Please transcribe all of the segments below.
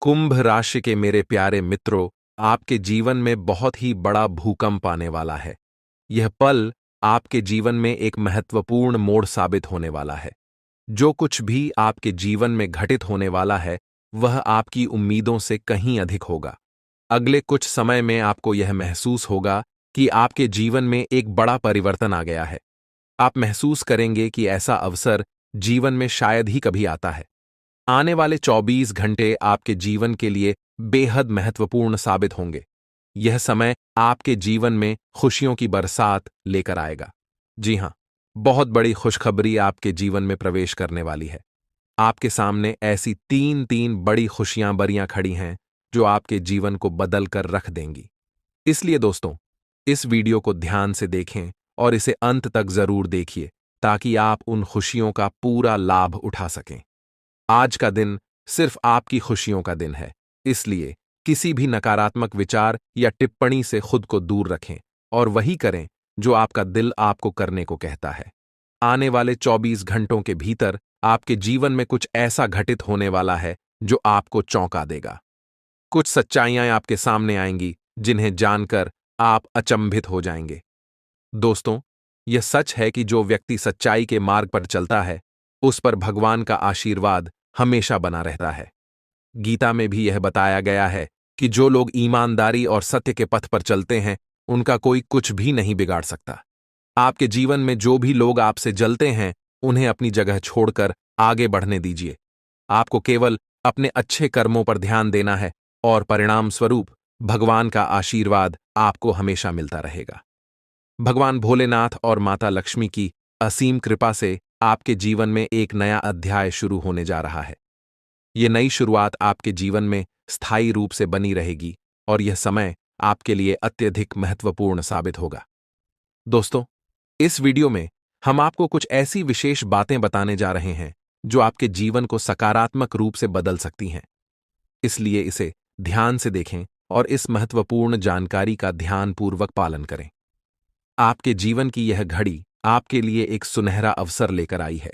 कुंभ राशि के मेरे प्यारे मित्रों, आपके जीवन में बहुत ही बड़ा भूकंप आने वाला है। यह पल आपके जीवन में एक महत्वपूर्ण मोड़ साबित होने वाला है। जो कुछ भी आपके जीवन में घटित होने वाला है, वह आपकी उम्मीदों से कहीं अधिक होगा। अगले कुछ समय में आपको यह महसूस होगा कि आपके जीवन में एक बड़ा परिवर्तन आ गया है। आप महसूस करेंगे कि ऐसा अवसर जीवन में शायद ही कभी आता है। आने वाले 24 घंटे आपके जीवन के लिए बेहद महत्वपूर्ण साबित होंगे। यह समय आपके जीवन में खुशियों की बरसात लेकर आएगा। जी हां, बहुत बड़ी खुशखबरी आपके जीवन में प्रवेश करने वाली है। आपके सामने ऐसी तीन तीन बड़ी खुशियां बरियां खड़ी हैं जो आपके जीवन को बदल कर रख देंगी। इसलिए दोस्तों, इस वीडियो को ध्यान से देखें और इसे अंत तक जरूर देखिए ताकि आप उन खुशियों का पूरा लाभ उठा सकें। आज का दिन सिर्फ आपकी खुशियों का दिन है, इसलिए किसी भी नकारात्मक विचार या टिप्पणी से खुद को दूर रखें और वही करें जो आपका दिल आपको करने को कहता है। आने वाले 24 घंटों के भीतर आपके जीवन में कुछ ऐसा घटित होने वाला है जो आपको चौंका देगा। कुछ सच्चाइयां आपके सामने आएंगी जिन्हें जानकर आप अचंभित हो जाएंगे। दोस्तों, यह सच है कि जो व्यक्ति सच्चाई के मार्ग पर चलता है, उस पर भगवान का आशीर्वाद हमेशा बना रहता है। गीता में भी यह बताया गया है कि जो लोग ईमानदारी और सत्य के पथ पर चलते हैं, उनका कोई कुछ भी नहीं बिगाड़ सकता। आपके जीवन में जो भी लोग आपसे जलते हैं, उन्हें अपनी जगह छोड़कर आगे बढ़ने दीजिए। आपको केवल अपने अच्छे कर्मों पर ध्यान देना है और परिणाम स्वरूप भगवान का आशीर्वाद आपको हमेशा मिलता रहेगा। भगवान भोलेनाथ और माता लक्ष्मी की असीम कृपा से आपके जीवन में एक नया अध्याय शुरू होने जा रहा है। यह नई शुरुआत आपके जीवन में स्थायी रूप से बनी रहेगी और यह समय आपके लिए अत्यधिक महत्वपूर्ण साबित होगा। दोस्तों, इस वीडियो में हम आपको कुछ ऐसी विशेष बातें बताने जा रहे हैं जो आपके जीवन को सकारात्मक रूप से बदल सकती हैं। इसलिए इसे ध्यान से देखें और इस महत्वपूर्ण जानकारी का ध्यानपूर्वक पालन करें। आपके जीवन की यह घड़ी आपके लिए एक सुनहरा अवसर लेकर आई है।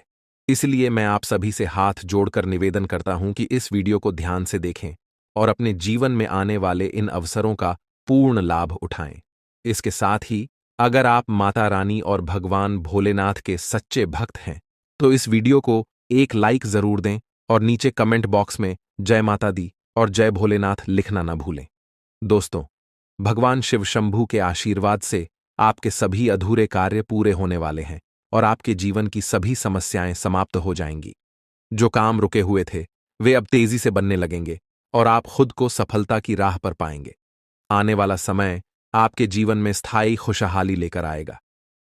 इसलिए मैं आप सभी से हाथ जोड़कर निवेदन करता हूं कि इस वीडियो को ध्यान से देखें और अपने जीवन में आने वाले इन अवसरों का पूर्ण लाभ उठाएं। इसके साथ ही अगर आप माता रानी और भगवान भोलेनाथ के सच्चे भक्त हैं, तो इस वीडियो को एक लाइक जरूर दें और नीचे कमेंट बॉक्स में जय माता दी और जय भोलेनाथ लिखना न भूलें। दोस्तों, भगवान शिव शंभू के आशीर्वाद से आपके सभी अधूरे कार्य पूरे होने वाले हैं और आपके जीवन की सभी समस्याएं समाप्त हो जाएंगी। जो काम रुके हुए थे, वे अब तेजी से बनने लगेंगे और आप खुद को सफलता की राह पर पाएंगे। आने वाला समय आपके जीवन में स्थायी खुशहाली लेकर आएगा।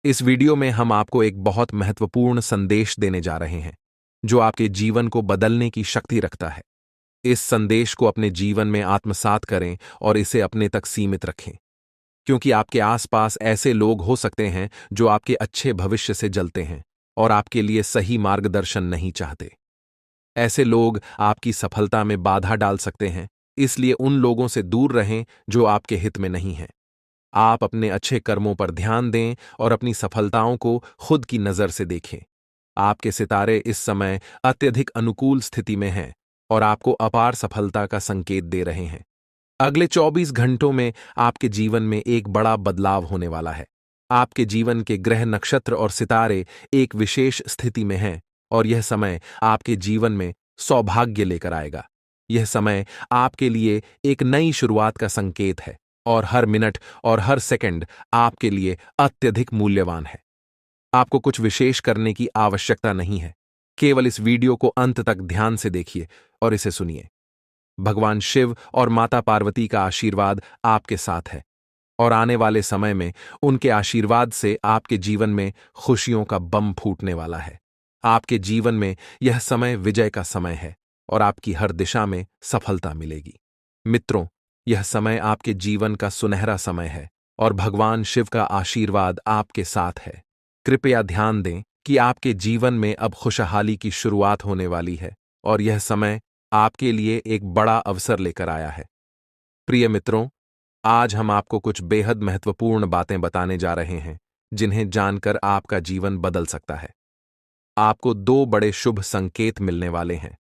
इस वीडियो में हम आपको एक बहुत महत्वपूर्ण संदेश देने जा रहे हैं जो आपके जीवन को बदलने की शक्ति रखता है। इस संदेश को अपने जीवन में आत्मसात करें और इसे अपने तक सीमित रखें, क्योंकि आपके आसपास ऐसे लोग हो सकते हैं जो आपके अच्छे भविष्य से जलते हैं और आपके लिए सही मार्गदर्शन नहीं चाहते। ऐसे लोग आपकी सफलता में बाधा डाल सकते हैं, इसलिए उन लोगों से दूर रहें जो आपके हित में नहीं हैं। आप अपने अच्छे कर्मों पर ध्यान दें और अपनी सफलताओं को खुद की नजर से देखें। आपके सितारे इस समय अत्यधिक अनुकूल स्थिति में हैं और आपको अपार सफलता का संकेत दे रहे हैं। अगले 24 घंटों में आपके जीवन में एक बड़ा बदलाव होने वाला है। आपके जीवन के ग्रह, नक्षत्र और सितारे एक विशेष स्थिति में हैं और यह समय आपके जीवन में सौभाग्य लेकर आएगा। यह समय आपके लिए एक नई शुरुआत का संकेत है और हर मिनट और हर सेकंड आपके लिए अत्यधिक मूल्यवान है। आपको कुछ विशेष करने की आवश्यकता नहीं है। केवल इस वीडियो को अंत तक ध्यान से देखिए और इसे सुनिए। भगवान शिव और माता पार्वती का आशीर्वाद आपके साथ है और आने वाले समय में उनके आशीर्वाद से आपके जीवन में खुशियों का बम फूटने वाला है। आपके जीवन में यह समय विजय का समय है और आपकी हर दिशा में सफलता मिलेगी। मित्रों, यह समय आपके जीवन का सुनहरा समय है और भगवान शिव का आशीर्वाद आपके साथ है। कृपया ध्यान दें कि आपके जीवन में अब खुशहाली की शुरुआत होने वाली है और यह समय आपके लिए एक बड़ा अवसर लेकर आया है। प्रिय मित्रों, आज हम आपको कुछ बेहद महत्वपूर्ण बातें बताने जा रहे हैं जिन्हें जानकर आपका जीवन बदल सकता है। आपको 2 बड़े शुभ संकेत मिलने वाले हैं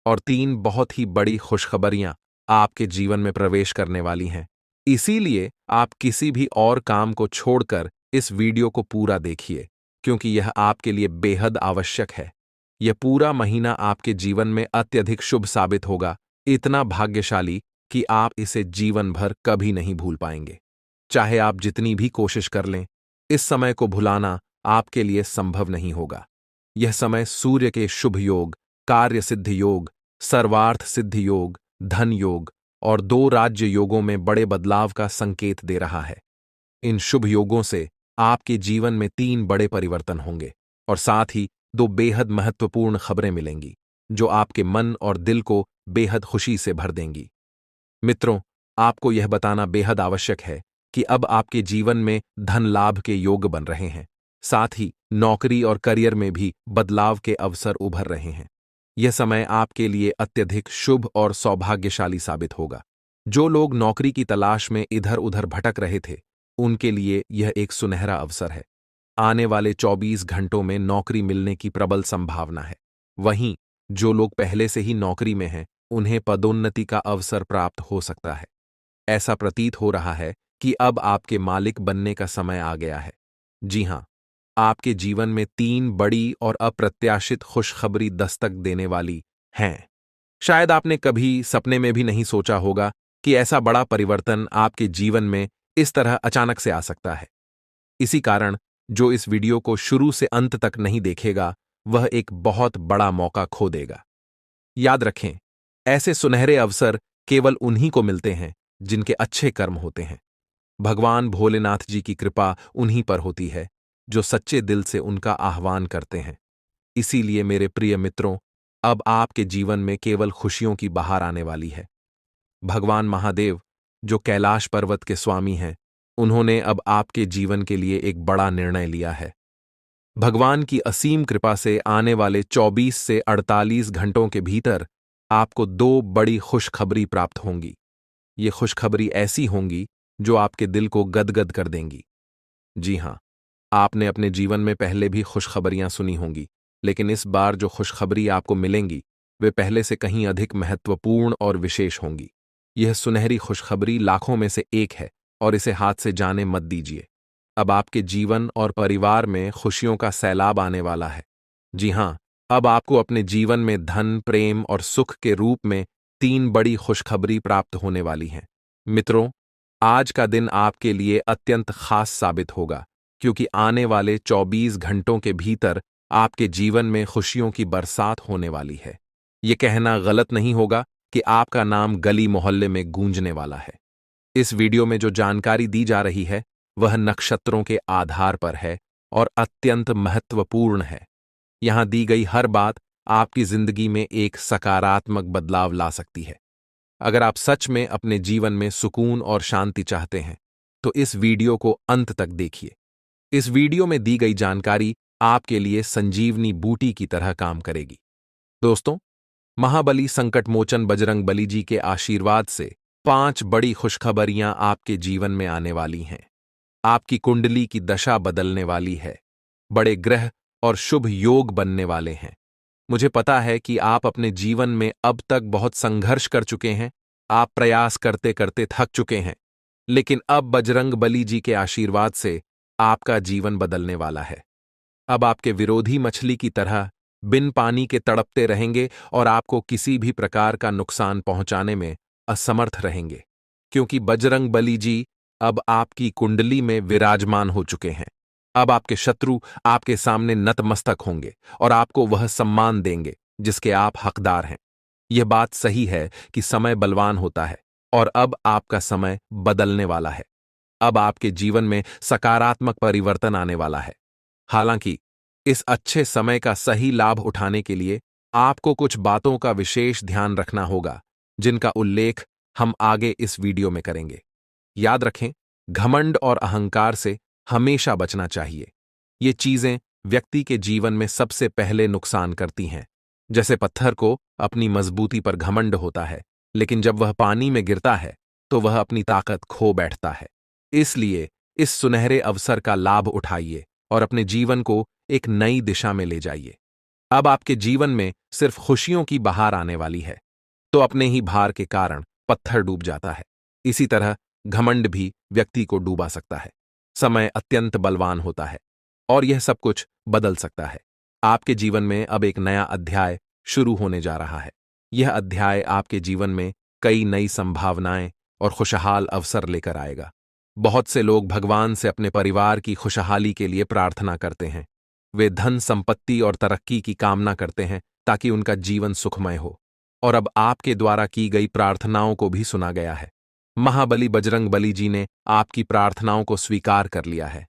और 3 बहुत ही बड़ी खुशखबरियां आपके जीवन में प्रवेश करने वाली हैं। इसीलिए आप किसी भी और काम को छोड़कर इस वीडियो को पूरा देखिए, क्योंकि यह आपके लिए बेहद आवश्यक है। यह पूरा महीना आपके जीवन में अत्यधिक शुभ साबित होगा, इतना भाग्यशाली कि आप इसे जीवन भर कभी नहीं भूल पाएंगे। चाहे आप जितनी भी कोशिश कर लें, इस समय को भुलाना आपके लिए संभव नहीं होगा। यह समय सूर्य के शुभ योग, कार्य सिद्धि योग, सर्वार्थ सिद्धि योग, धन योग और 2 राज्य योगों में बड़े बदलाव का संकेत दे रहा है। इन शुभ योगों से आपके जीवन में 3 बड़े परिवर्तन होंगे और साथ ही 2 बेहद महत्वपूर्ण खबरें मिलेंगी, जो आपके मन और दिल को बेहद खुशी से भर देंगी। मित्रों, आपको यह बताना बेहद आवश्यक है कि अब आपके जीवन में धन लाभ के योग बन रहे हैं। साथ ही नौकरी और करियर में भी बदलाव के अवसर उभर रहे हैं। यह समय आपके लिए अत्यधिक शुभ और सौभाग्यशाली साबित होगा। जो लोग नौकरी की तलाश में इधर-उधर भटक रहे थे, उनके लिए यह एक सुनहरा अवसर है। आने वाले 24 घंटों में नौकरी मिलने की प्रबल संभावना है। वहीं जो लोग पहले से ही नौकरी में हैं, उन्हें पदोन्नति का अवसर प्राप्त हो सकता है। ऐसा प्रतीत हो रहा है कि अब आपके मालिक बनने का समय आ गया है। जी हां, आपके जीवन में 3 बड़ी और अप्रत्याशित खुशखबरी दस्तक देने वाली हैं। शायद आपने कभी सपने में भी नहीं सोचा होगा कि ऐसा बड़ा परिवर्तन आपके जीवन में इस तरह अचानक से आ सकता है। इसी कारण जो इस वीडियो को शुरू से अंत तक नहीं देखेगा, वह एक बहुत बड़ा मौका खो देगा। याद रखें, ऐसे सुनहरे अवसर केवल उन्हीं को मिलते हैं जिनके अच्छे कर्म होते हैं। भगवान भोलेनाथ जी की कृपा उन्हीं पर होती है जो सच्चे दिल से उनका आह्वान करते हैं। इसीलिए मेरे प्रिय मित्रों, अब आपके जीवन में केवल खुशियों की बहार आने वाली है। भगवान महादेव, जो कैलाश पर्वत के स्वामी हैं, उन्होंने अब आपके जीवन के लिए एक बड़ा निर्णय लिया है। भगवान की असीम कृपा से आने वाले 24 से 48 घंटों के भीतर आपको 2 बड़ी खुशखबरी प्राप्त होंगी। ये खुशखबरी ऐसी होंगी जो आपके दिल को गदगद कर देंगी। जी हां, आपने अपने जीवन में पहले भी खुशखबरियां सुनी होंगी, लेकिन इस बार जो खुशखबरी आपको मिलेंगी, वे पहले से कहीं अधिक महत्वपूर्ण और विशेष होंगी। यह सुनहरी खुशखबरी लाखों में से एक है और इसे हाथ से जाने मत दीजिए। अब आपके जीवन और परिवार में खुशियों का सैलाब आने वाला है। जी हां, अब आपको अपने जीवन में धन, प्रेम और सुख के रूप में 3 बड़ी खुशखबरी प्राप्त होने वाली हैं। मित्रों, आज का दिन आपके लिए अत्यंत खास साबित होगा, क्योंकि आने वाले 24 घंटों के भीतर आपके जीवन में खुशियों की बरसात होने वाली है। ये कहना गलत नहीं होगा कि आपका नाम गली मोहल्ले में गूंजने वाला है। इस वीडियो में जो जानकारी दी जा रही है, वह नक्षत्रों के आधार पर है और अत्यंत महत्वपूर्ण है। यहां दी गई हर बात आपकी जिंदगी में एक सकारात्मक बदलाव ला सकती है। अगर आप सच में अपने जीवन में सुकून और शांति चाहते हैं, तो इस वीडियो को अंत तक देखिए। इस वीडियो में दी गई जानकारी आपके लिए संजीवनी बूटी की तरह काम करेगी। दोस्तों, महाबली संकटमोचन बजरंग बली जी के आशीर्वाद से 5 बड़ी खुशखबरियां आपके जीवन में आने वाली हैं। आपकी कुंडली की दशा बदलने वाली है। बड़े ग्रह और शुभ योग बनने वाले हैं। मुझे पता है कि आप अपने जीवन में अब तक बहुत संघर्ष कर चुके हैं। आप प्रयास करते करते थक चुके हैं, लेकिन अब बजरंग बली जी के आशीर्वाद से आपका जीवन बदलने वाला है। अब आपके विरोधी मछली की तरह बिन पानी के तड़पते रहेंगे और आपको किसी भी प्रकार का नुकसान पहुंचाने में असमर्थ रहेंगे, क्योंकि बजरंग बली जी अब आपकी कुंडली में विराजमान हो चुके हैं। अब आपके शत्रु आपके सामने नतमस्तक होंगे और आपको वह सम्मान देंगे जिसके आप हकदार हैं। यह बात सही है कि समय बलवान होता है और अब आपका समय बदलने वाला है। अब आपके जीवन में सकारात्मक परिवर्तन आने वाला है। हालांकि इस अच्छे समय का सही लाभ उठाने के लिए आपको कुछ बातों का विशेष ध्यान रखना होगा, जिनका उल्लेख हम आगे इस वीडियो में करेंगे। याद रखें, घमंड और अहंकार से हमेशा बचना चाहिए। ये चीजें व्यक्ति के जीवन में सबसे पहले नुकसान करती हैं। जैसे पत्थर को अपनी मजबूती पर घमंड होता है, लेकिन जब वह पानी में गिरता है तो वह अपनी ताकत खो बैठता है। इसलिए इस सुनहरे अवसर का लाभ उठाइए और अपने जीवन को एक नई दिशा में ले जाइए। अब आपके जीवन में सिर्फ खुशियों की बहार आने वाली है, तो अपने ही भार के कारण पत्थर डूब जाता है। इसी तरह घमंड भी व्यक्ति को डूबा सकता है। समय अत्यंत बलवान होता है और यह सब कुछ बदल सकता है। आपके जीवन में अब एक नया अध्याय शुरू होने जा रहा है। यह अध्याय आपके जीवन में कई नई संभावनाएं और खुशहाल अवसर लेकर आएगा। बहुत से लोग भगवान से अपने परिवार की खुशहाली के लिए प्रार्थना करते हैं। वे धन, संपत्ति और तरक्की की कामना करते हैं ताकि उनका जीवन सुखमय हो। और अब आपके द्वारा की गई प्रार्थनाओं को भी सुना गया है। महाबली बजरंग बली जी ने आपकी प्रार्थनाओं को स्वीकार कर लिया है।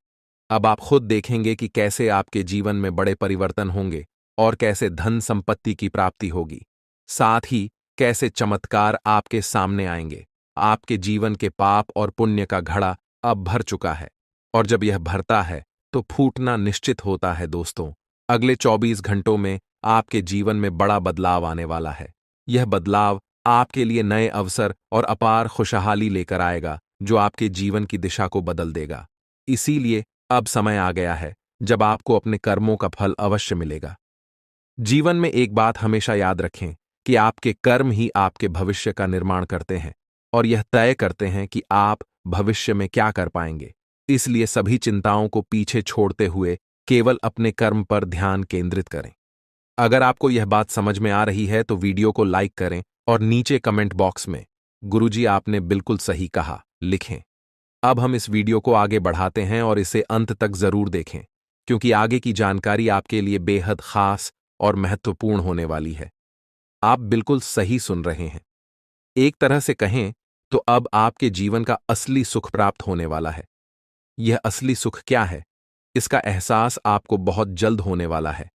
अब आप खुद देखेंगे कि कैसे आपके जीवन में बड़े परिवर्तन होंगे और कैसे धन संपत्ति की प्राप्ति होगी। साथ ही कैसे चमत्कार आपके सामने आएंगे। आपके जीवन के पाप और पुण्य का घड़ा अब भर चुका है और जब यह भरता है तो फूटना निश्चित होता है। दोस्तों, अगले 24 घंटों में आपके जीवन में बड़ा बदलाव आने वाला है। यह बदलाव आपके लिए नए अवसर और अपार खुशहाली लेकर आएगा जो आपके जीवन की दिशा को बदल देगा। इसीलिए अब समय आ गया है जब आपको अपने कर्मों का फल अवश्य मिलेगा। जीवन में एक बात हमेशा याद रखें कि आपके कर्म ही आपके भविष्य का निर्माण करते हैं और यह तय करते हैं कि आप भविष्य में क्या कर पाएंगे। इसलिए सभी चिंताओं को पीछे छोड़ते हुए केवल अपने कर्म पर ध्यान केंद्रित करें। अगर आपको यह बात समझ में आ रही है तो वीडियो को लाइक करें और नीचे कमेंट बॉक्स में गुरुजी आपने बिल्कुल सही कहा लिखें। अब हम इस वीडियो को आगे बढ़ाते हैं और इसे अंत तक जरूर देखें क्योंकि आगे की जानकारी आपके लिए बेहद खास और महत्वपूर्ण होने वाली है। आप बिल्कुल सही सुन रहे हैं। एक तरह से कहें तो अब आपके जीवन का असली सुख प्राप्त होने वाला है। यह असली सुख क्या है, इसका एहसास आपको बहुत जल्द होने वाला है।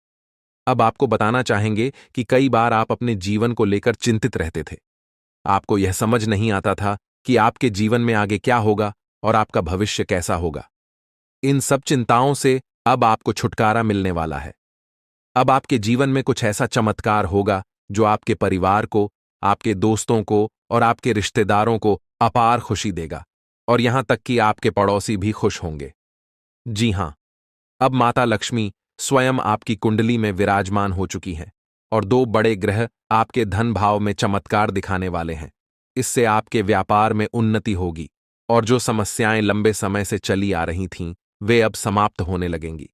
अब आपको बताना चाहेंगे कि कई बार आप अपने जीवन को लेकर चिंतित रहते थे। आपको यह समझ नहीं आता था कि आपके जीवन में आगे क्या होगा और आपका भविष्य कैसा होगा। इन सब चिंताओं से अब आपको छुटकारा मिलने वाला है। अब आपके जीवन में कुछ ऐसा चमत्कार होगा जो आपके परिवार को, आपके दोस्तों को और आपके रिश्तेदारों को अपार खुशी देगा और यहां तक कि आपके पड़ोसी भी खुश होंगे। जी हां, अब माता लक्ष्मी स्वयं आपकी कुंडली में विराजमान हो चुकी हैं और 2 बड़े ग्रह आपके धन भाव में चमत्कार दिखाने वाले हैं। इससे आपके व्यापार में उन्नति होगी और जो समस्याएं लंबे समय से चली आ रही थीं, वे अब समाप्त होने लगेंगी।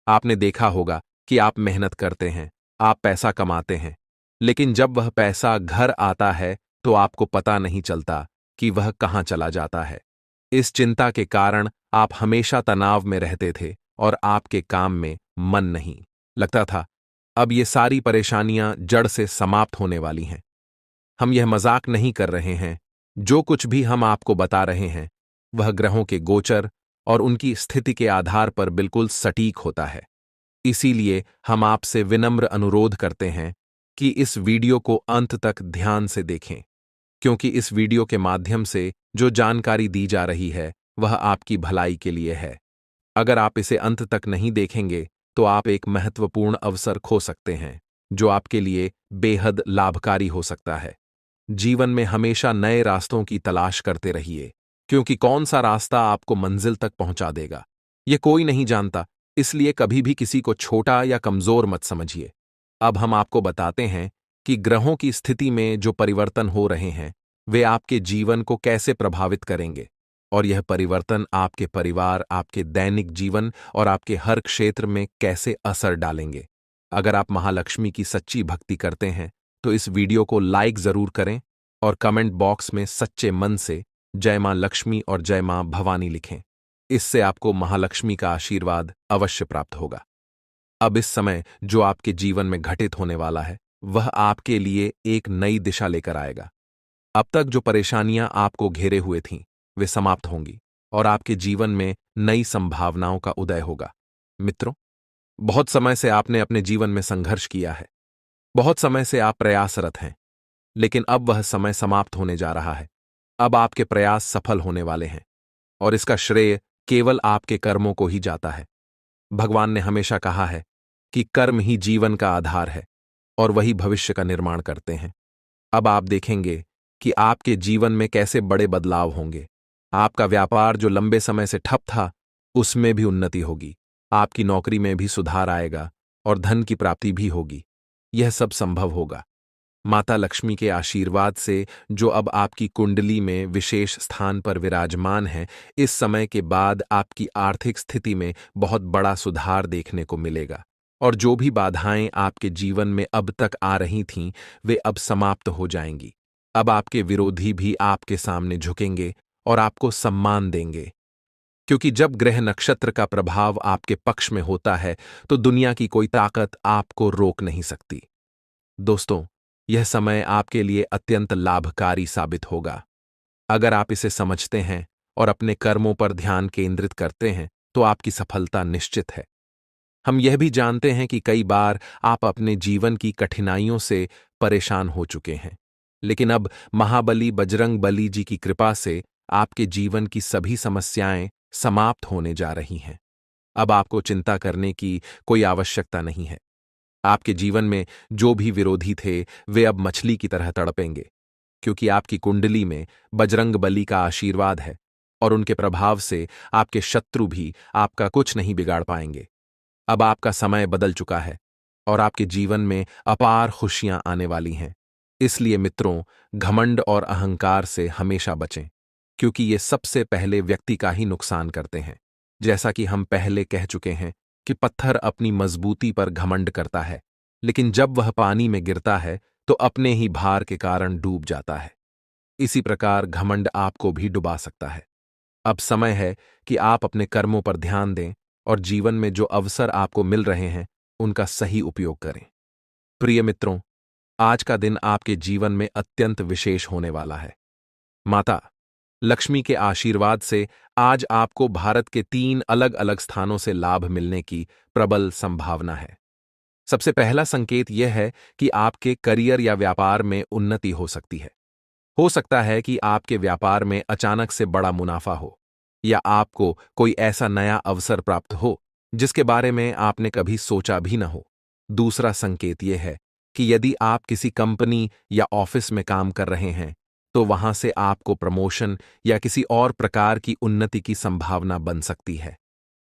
आपने देखा होगा कि आप मेहनत करते हैं, आप पैसा कमाते हैं, लेकिन जब वह पैसा घर आता है तो आपको पता नहीं चलता कि वह कहां चला जाता है। इस चिंता के कारण आप हमेशा तनाव में रहते थे और आपके काम में मन नहीं लगता था। अब ये सारी परेशानियां जड़ से समाप्त होने वाली हैं। हम यह मजाक नहीं कर रहे हैं। जो कुछ भी हम आपको बता रहे हैं वह ग्रहों के गोचर और उनकी स्थिति के आधार पर बिल्कुल सटीक होता है। इसीलिए हम आपसे विनम्र अनुरोध करते हैं कि इस वीडियो को अंत तक ध्यान से देखें, क्योंकि इस वीडियो के माध्यम से जो जानकारी दी जा रही है वह आपकी भलाई के लिए है। अगर आप इसे अंत तक नहीं देखेंगे तो आप एक महत्वपूर्ण अवसर खो सकते हैं जो आपके लिए बेहद लाभकारी हो सकता है। जीवन में हमेशा नए रास्तों की तलाश करते रहिए, क्योंकि कौन सा रास्ता आपको मंजिल तक पहुंचा देगा यह कोई नहीं जानता। इसलिए कभी भी किसी को छोटा या कमजोर मत समझिए। अब हम आपको बताते हैं कि ग्रहों की स्थिति में जो परिवर्तन हो रहे हैं वे आपके जीवन को कैसे प्रभावित करेंगे और यह परिवर्तन आपके परिवार, आपके दैनिक जीवन और आपके हर क्षेत्र में कैसे असर डालेंगे। अगर आप महालक्ष्मी की सच्ची भक्ति करते हैं तो इस वीडियो को लाइक जरूर करें और कमेंट बॉक्स में सच्चे मन से जय मां लक्ष्मी और जय मां भवानी लिखें। इससे आपको महालक्ष्मी का आशीर्वाद अवश्य प्राप्त होगा। अब इस समय जो आपके जीवन में घटित होने वाला है वह आपके लिए एक नई दिशा लेकर आएगा। अब तक जो परेशानियां आपको घेरे हुए थीं वे समाप्त होंगी और आपके जीवन में नई संभावनाओं का उदय होगा। मित्रों, बहुत समय से आपने अपने जीवन में संघर्ष किया है। बहुत समय से आप प्रयासरत हैं, लेकिन अब वह समय समाप्त होने जा रहा है। अब आपके प्रयास सफल होने वाले हैं और इसका श्रेय केवल आपके कर्मों को ही जाता है। भगवान ने हमेशा कहा है कि कर्म ही जीवन का आधार है और वही भविष्य का निर्माण करते हैं। अब आप देखेंगे कि आपके जीवन में कैसे बड़े बदलाव होंगे। आपका व्यापार जो लंबे समय से ठप था उसमें भी उन्नति होगी, आपकी नौकरी में भी सुधार आएगा और धन की प्राप्ति भी होगी। यह सब संभव होगा। माता लक्ष्मी के आशीर्वाद से जो अब आपकी कुंडली में विशेष स्थान पर विराजमान है, इस समय के बाद आपकी आर्थिक स्थिति में बहुत बड़ा सुधार देखने को मिलेगा और जो भी बाधाएं आपके जीवन में अब तक आ रही थीं, वे अब समाप्त हो जाएंगी। अब आपके विरोधी भी आपके सामने झुकेंगे और आपको सम्मान देंगे, क्योंकि जब ग्रह नक्षत्र का प्रभाव आपके पक्ष में होता है तो दुनिया की कोई ताकत आपको रोक नहीं सकती। दोस्तों, यह समय आपके लिए अत्यंत लाभकारी साबित होगा। अगर आप इसे समझते हैं और अपने कर्मों पर ध्यान केंद्रित करते हैं तो आपकी सफलता निश्चित है। हम यह भी जानते हैं कि कई बार आप अपने जीवन की कठिनाइयों से परेशान हो चुके हैं, लेकिन अब महाबली बजरंग बली जी की कृपा से आपके जीवन की सभी समस्याएं समाप्त होने जा रही हैं। अब आपको चिंता करने की कोई आवश्यकता नहीं है। आपके जीवन में जो भी विरोधी थे, वे अब मछली की तरह तड़पेंगे, क्योंकि आपकी कुंडली में बजरंग बली का आशीर्वाद है और उनके प्रभाव से आपके शत्रु भी आपका कुछ नहीं बिगाड़ पाएंगे। अब आपका समय बदल चुका है और आपके जीवन में अपार खुशियां आने वाली हैं। इसलिए मित्रों, घमंड और अहंकार से हमेशा बचें, क्योंकि ये सबसे पहले व्यक्ति का ही नुकसान करते हैं। जैसा कि हम पहले कह चुके हैं कि पत्थर अपनी मजबूती पर घमंड करता है, लेकिन जब वह पानी में गिरता है तो अपने ही भार के कारण डूब जाता है। इसी प्रकार घमंड आपको भी डुबा सकता है। अब समय है कि आप अपने कर्मों पर ध्यान दें और जीवन में जो अवसर आपको मिल रहे हैं, उनका सही उपयोग करें। प्रिय मित्रों, आज का दिन आपके जीवन में अत्यंत विशेष होने वाला है। माता लक्ष्मी के आशीर्वाद से आज आपको भारत के 3 अलग-अलग स्थानों से लाभ मिलने की प्रबल संभावना है। सबसे पहला संकेत यह है कि आपके करियर या व्यापार में उन्नति हो सकती है। हो सकता है कि आपके व्यापार में अचानक से बड़ा मुनाफा हो या आपको कोई ऐसा नया अवसर प्राप्त हो जिसके बारे में आपने कभी सोचा भी न हो। दूसरा संकेत यह है कि यदि आप किसी कंपनी या ऑफिस में काम कर रहे हैं तो वहां से आपको प्रमोशन या किसी और प्रकार की उन्नति की संभावना बन सकती है।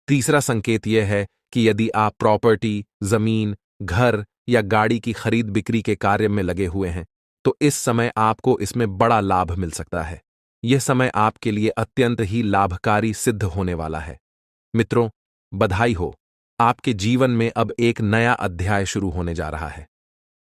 तीसरा संकेत यह है कि यदि आप प्रॉपर्टी, जमीन, घर या गाड़ी की खरीद बिक्री के कार्य में लगे हुए हैं तो इस समय आपको इसमें बड़ा लाभ मिल सकता है। यह समय आपके लिए अत्यंत ही लाभकारी सिद्ध होने वाला है। मित्रों, बधाई हो, आपके जीवन में अब एक नया अध्याय शुरू होने जा रहा है।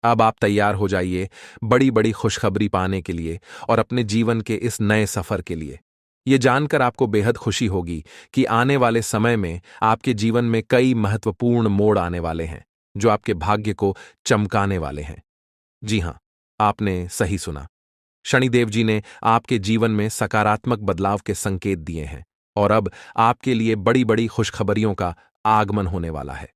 अब आप तैयार हो जाइए बड़ी बड़ी खुशखबरी पाने के लिए और अपने जीवन के इस नए सफर के लिए। ये जानकर आपको बेहद खुशी होगी कि आने वाले समय में आपके जीवन में कई महत्वपूर्ण मोड़ आने वाले हैं जो आपके भाग्य को चमकाने वाले हैं। जी हां, आपने सही सुना। शनिदेव जी ने आपके जीवन में सकारात्मक बदलाव के संकेत दिए हैं और अब आपके लिए बड़ी बड़ी खुशखबरियों का आगमन होने वाला है।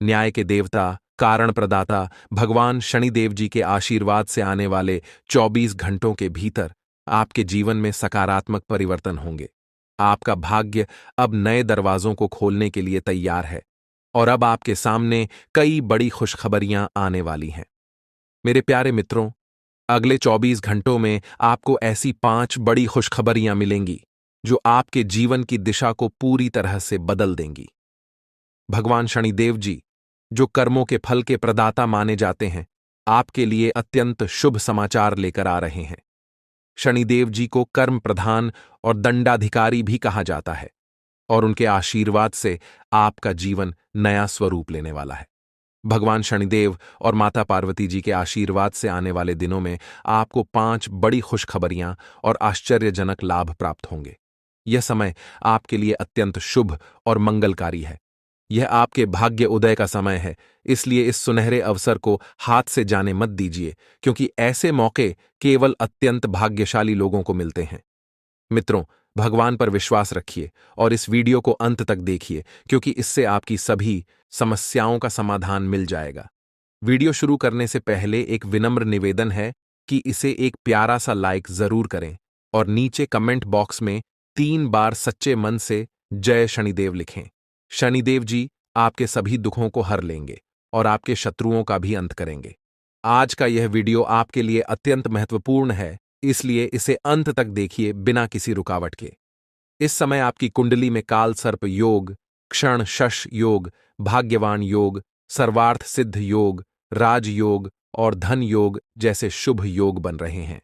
न्याय के देवता, कारण प्रदाता भगवान शनिदेव जी के आशीर्वाद से आने वाले 24 घंटों के भीतर आपके जीवन में सकारात्मक परिवर्तन होंगे। आपका भाग्य अब नए दरवाजों को खोलने के लिए तैयार है और अब आपके सामने कई बड़ी खुशखबरियां आने वाली हैं। मेरे प्यारे मित्रों, अगले 24 घंटों में आपको ऐसी 5 बड़ी खुशखबरियां मिलेंगी जो आपके जीवन की दिशा को पूरी तरह से बदल देंगी। भगवान शनिदेव जी, जो कर्मों के फल के प्रदाता माने जाते हैं, आपके लिए अत्यंत शुभ समाचार लेकर आ रहे हैं। शनिदेव जी को कर्म प्रधान और दंडाधिकारी भी कहा जाता है और उनके आशीर्वाद से आपका जीवन नया स्वरूप लेने वाला है। भगवान शनिदेव और माता पार्वती जी के आशीर्वाद से आने वाले दिनों में आपको 5 बड़ी खुशखबरियां और आश्चर्यजनक लाभ प्राप्त होंगे। यह समय आपके लिए अत्यंत शुभ और मंगलकारी है। यह आपके भाग्य उदय का समय है, इसलिए इस सुनहरे अवसर को हाथ से जाने मत दीजिए, क्योंकि ऐसे मौके केवल अत्यंत भाग्यशाली लोगों को मिलते हैं। मित्रों, भगवान पर विश्वास रखिए और इस वीडियो को अंत तक देखिए, क्योंकि इससे आपकी सभी समस्याओं का समाधान मिल जाएगा। वीडियो शुरू करने से पहले एक विनम्र निवेदन है कि इसे एक प्यारा सा लाइक जरूर करें और नीचे कमेंट बॉक्स में 3 बार सच्चे मन से जय शनिदेव लिखें। शनिदेव जी आपके सभी दुखों को हर लेंगे और आपके शत्रुओं का भी अंत करेंगे। आज का यह वीडियो आपके लिए अत्यंत महत्वपूर्ण है, इसलिए इसे अंत तक देखिए बिना किसी रुकावट के। इस समय आपकी कुंडली में काल सर्प योग, क्षण शश योग, भाग्यवान योग, सर्वार्थ सिद्ध योग, राज योग, और धन योग जैसे शुभ योग बन रहे हैं।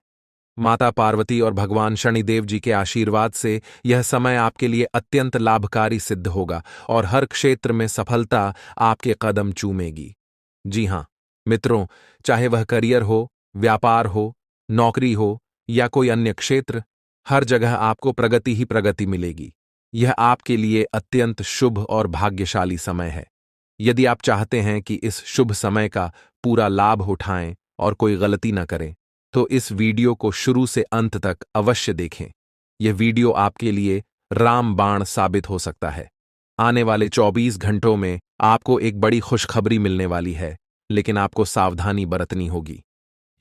माता पार्वती और भगवान शनिदेव जी के आशीर्वाद से यह समय आपके लिए अत्यंत लाभकारी सिद्ध होगा और हर क्षेत्र में सफलता आपके कदम चूमेगी। जी हां मित्रों, चाहे वह करियर हो, व्यापार हो, नौकरी हो या कोई अन्य क्षेत्र, हर जगह आपको प्रगति ही प्रगति मिलेगी। यह आपके लिए अत्यंत शुभ और भाग्यशाली समय है। यदि आप चाहते हैं कि इस शुभ समय का पूरा लाभ उठाएं और कोई गलती न करें, तो इस वीडियो को शुरू से अंत तक अवश्य देखें। यह वीडियो आपके लिए रामबाण साबित हो सकता है। आने वाले 24 घंटों में आपको एक बड़ी खुशखबरी मिलने वाली है, लेकिन आपको सावधानी बरतनी होगी।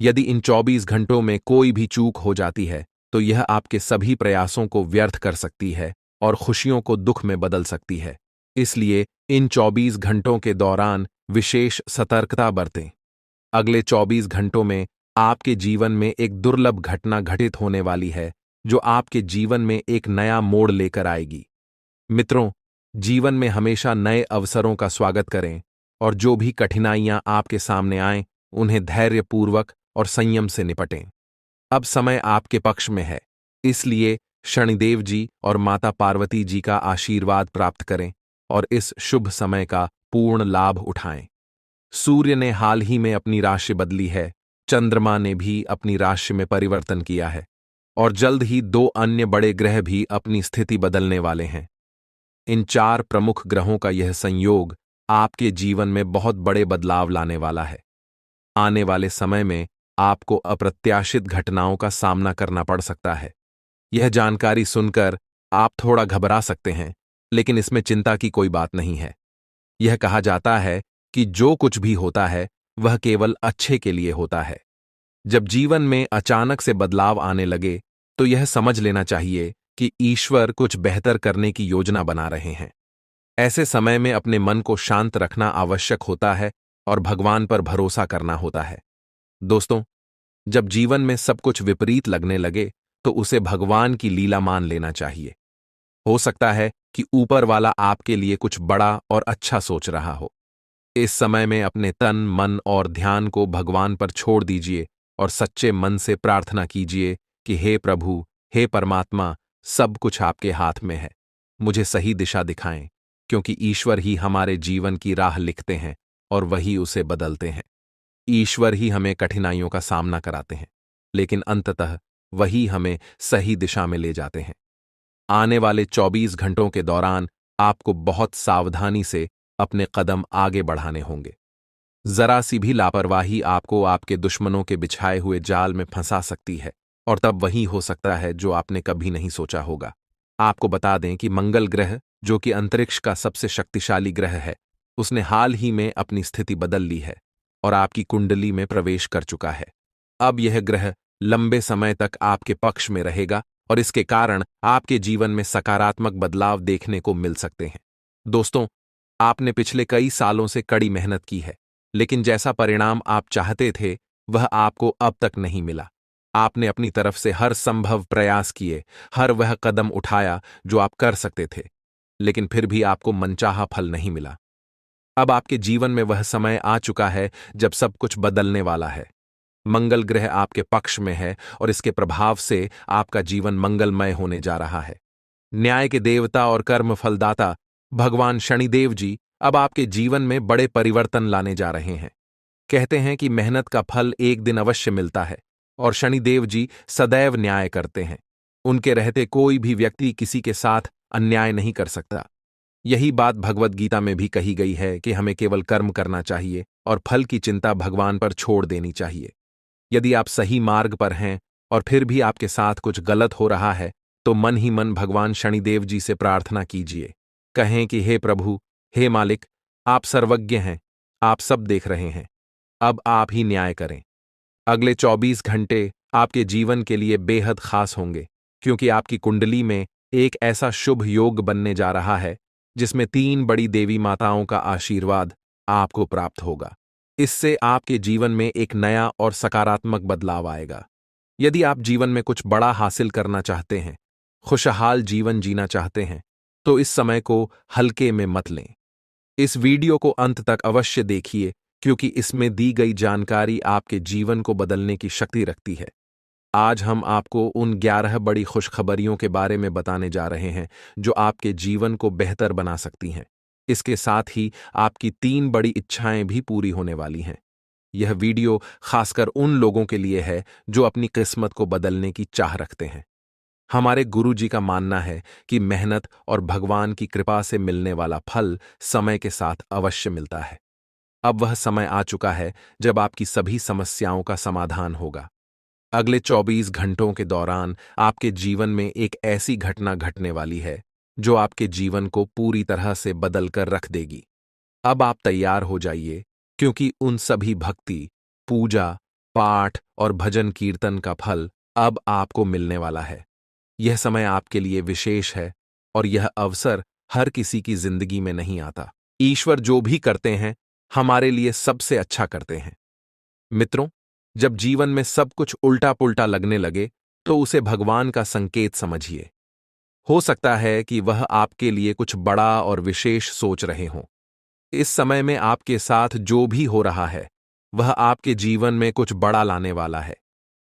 यदि इन 24 घंटों में कोई भी चूक हो जाती है, तो यह आपके सभी प्रयासों को व्यर्थ कर सकती है और खुशियों को दुख में बदल सकती है। इसलिए इन 24 घंटों के दौरान विशेष सतर्कता बरतें। अगले 24 घंटों में आपके जीवन में एक दुर्लभ घटना घटित होने वाली है, जो आपके जीवन में एक नया मोड़ लेकर आएगी। मित्रों, जीवन में हमेशा नए अवसरों का स्वागत करें और जो भी कठिनाइयां आपके सामने आएं, उन्हें धैर्यपूर्वक और संयम से निपटें। अब समय आपके पक्ष में है, इसलिए शनिदेव जी और माता पार्वती जी का आशीर्वाद प्राप्त करें और इस शुभ समय का पूर्ण लाभ उठाएं। सूर्य ने हाल ही में अपनी राशि बदली है, चंद्रमा ने भी अपनी राशि में परिवर्तन किया है और जल्द ही 2 अन्य बड़े ग्रह भी अपनी स्थिति बदलने वाले हैं। इन 4 प्रमुख ग्रहों का यह संयोग आपके जीवन में बहुत बड़े बदलाव लाने वाला है। आने वाले समय में आपको अप्रत्याशित घटनाओं का सामना करना पड़ सकता है। यह जानकारी सुनकर आप थोड़ा घबरा सकते हैं, लेकिन इसमें चिंता की कोई बात नहीं है। यह कहा जाता है कि जो कुछ भी होता है वह केवल अच्छे के लिए होता है। जब जीवन में अचानक से बदलाव आने लगे, तो यह समझ लेना चाहिए कि ईश्वर कुछ बेहतर करने की योजना बना रहे हैं। ऐसे समय में अपने मन को शांत रखना आवश्यक होता है और भगवान पर भरोसा करना होता है। दोस्तों, जब जीवन में सब कुछ विपरीत लगने लगे, तो उसे भगवान की लीला मान लेना चाहिए। हो सकता है कि ऊपर वाला आपके लिए कुछ बड़ा और अच्छा सोच रहा हो। इस समय में अपने तन, मन और ध्यान को भगवान पर छोड़ दीजिए और सच्चे मन से प्रार्थना कीजिए कि हे प्रभु, हे परमात्मा, सब कुछ आपके हाथ में है। मुझे सही दिशा दिखाएं, क्योंकि ईश्वर ही हमारे जीवन की राह लिखते हैं और वही उसे बदलते हैं। ईश्वर ही हमें कठिनाइयों का सामना कराते हैं, लेकिन अंततः वही हमें सही दिशा में ले जाते हैं। आने वाले 24 घंटों के दौरान आपको बहुत सावधानी से अपने कदम आगे बढ़ाने होंगे। जरा सी भी लापरवाही आपको आपके दुश्मनों के बिछाए हुए जाल में फंसा सकती है और तब वही हो सकता है जो आपने कभी नहीं सोचा होगा। आपको बता दें कि मंगल ग्रह, जो कि अंतरिक्ष का सबसे शक्तिशाली ग्रह है, उसने हाल ही में अपनी स्थिति बदल ली है और आपकी कुंडली में प्रवेश कर चुका है। अब यह ग्रह लंबे समय तक आपके पक्ष में रहेगा और इसके कारण आपके जीवन में सकारात्मक बदलाव देखने को मिल सकते हैं। दोस्तों, आपने पिछले कई सालों से कड़ी मेहनत की है, लेकिन जैसा परिणाम आप चाहते थे, वह आपको अब तक नहीं मिला। आपने अपनी तरफ से हर संभव प्रयास किए, हर वह कदम उठाया जो आप कर सकते थे, लेकिन फिर भी आपको मनचाहा फल नहीं मिला। अब आपके जीवन में वह समय आ चुका है जब सब कुछ बदलने वाला है। मंगल ग्रह आपके पक्ष में है और इसके प्रभाव से आपका जीवन मंगलमय होने जा रहा है। न्याय के देवता और कर्म फलदाता भगवान शनिदेव जी अब आपके जीवन में बड़े परिवर्तन लाने जा रहे हैं। कहते हैं कि मेहनत का फल एक दिन अवश्य मिलता है और शनिदेव जी सदैव न्याय करते हैं। उनके रहते कोई भी व्यक्ति किसी के साथ अन्याय नहीं कर सकता। यही बात भगवद गीता में भी कही गई है कि हमें केवल कर्म करना चाहिए और फल की चिंता भगवान पर छोड़ देनी चाहिए। यदि आप सही मार्ग पर हैं और फिर भी आपके साथ कुछ गलत हो रहा है, तो मन ही मन भगवान शनिदेव जी से प्रार्थना कीजिए। कहें कि हे प्रभु, हे मालिक, आप सर्वज्ञ हैं, आप सब देख रहे हैं, अब आप ही न्याय करें। अगले 24 घंटे आपके जीवन के लिए बेहद खास होंगे, क्योंकि आपकी कुंडली में एक ऐसा शुभ योग बनने जा रहा है जिसमें 3 बड़ी देवी माताओं का आशीर्वाद आपको प्राप्त होगा। इससे आपके जीवन में एक नया और सकारात्मक बदलाव आएगा। यदि आप जीवन में कुछ बड़ा हासिल करना चाहते हैं, खुशहाल जीवन जीना चाहते हैं, तो इस समय को हल्के में मत लें। इस वीडियो को अंत तक अवश्य देखिए, क्योंकि इसमें दी गई जानकारी आपके जीवन को बदलने की शक्ति रखती है। आज हम आपको उन 11 बड़ी खुशखबरियों के बारे में बताने जा रहे हैं जो आपके जीवन को बेहतर बना सकती हैं। इसके साथ ही आपकी 3 बड़ी इच्छाएं भी पूरी होने वाली हैं। यह वीडियो खासकर उन लोगों के लिए है जो अपनी किस्मत को बदलने की चाह रखते हैं। हमारे गुरुजी का मानना है कि मेहनत और भगवान की कृपा से मिलने वाला फल समय के साथ अवश्य मिलता है। अब वह समय आ चुका है जब आपकी सभी समस्याओं का समाधान होगा। अगले 24 घंटों के दौरान आपके जीवन में एक ऐसी घटना घटने वाली है जो आपके जीवन को पूरी तरह से बदल कर रख देगी। अब आप तैयार हो जाइए, क्योंकि उन सभी भक्ति, पूजा, पाठ और भजन कीर्तन का फल अब आपको मिलने वाला है। यह समय आपके लिए विशेष है और यह अवसर हर किसी की जिंदगी में नहीं आता। ईश्वर जो भी करते हैं, हमारे लिए सबसे अच्छा करते हैं। मित्रों, जब जीवन में सब कुछ उल्टा पुल्टा लगने लगे, तो उसे भगवान का संकेत समझिए। हो सकता है कि वह आपके लिए कुछ बड़ा और विशेष सोच रहे हों। इस समय में आपके साथ जो भी हो रहा है, वह आपके जीवन में कुछ बड़ा लाने वाला है।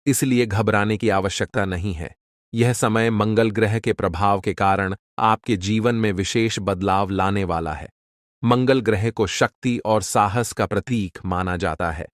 इसलिए घबराने की आवश्यकता नहीं है। यह समय मंगल ग्रह के प्रभाव के कारण आपके जीवन में विशेष बदलाव लाने वाला है। मंगल ग्रह को शक्ति और साहस का प्रतीक माना जाता है।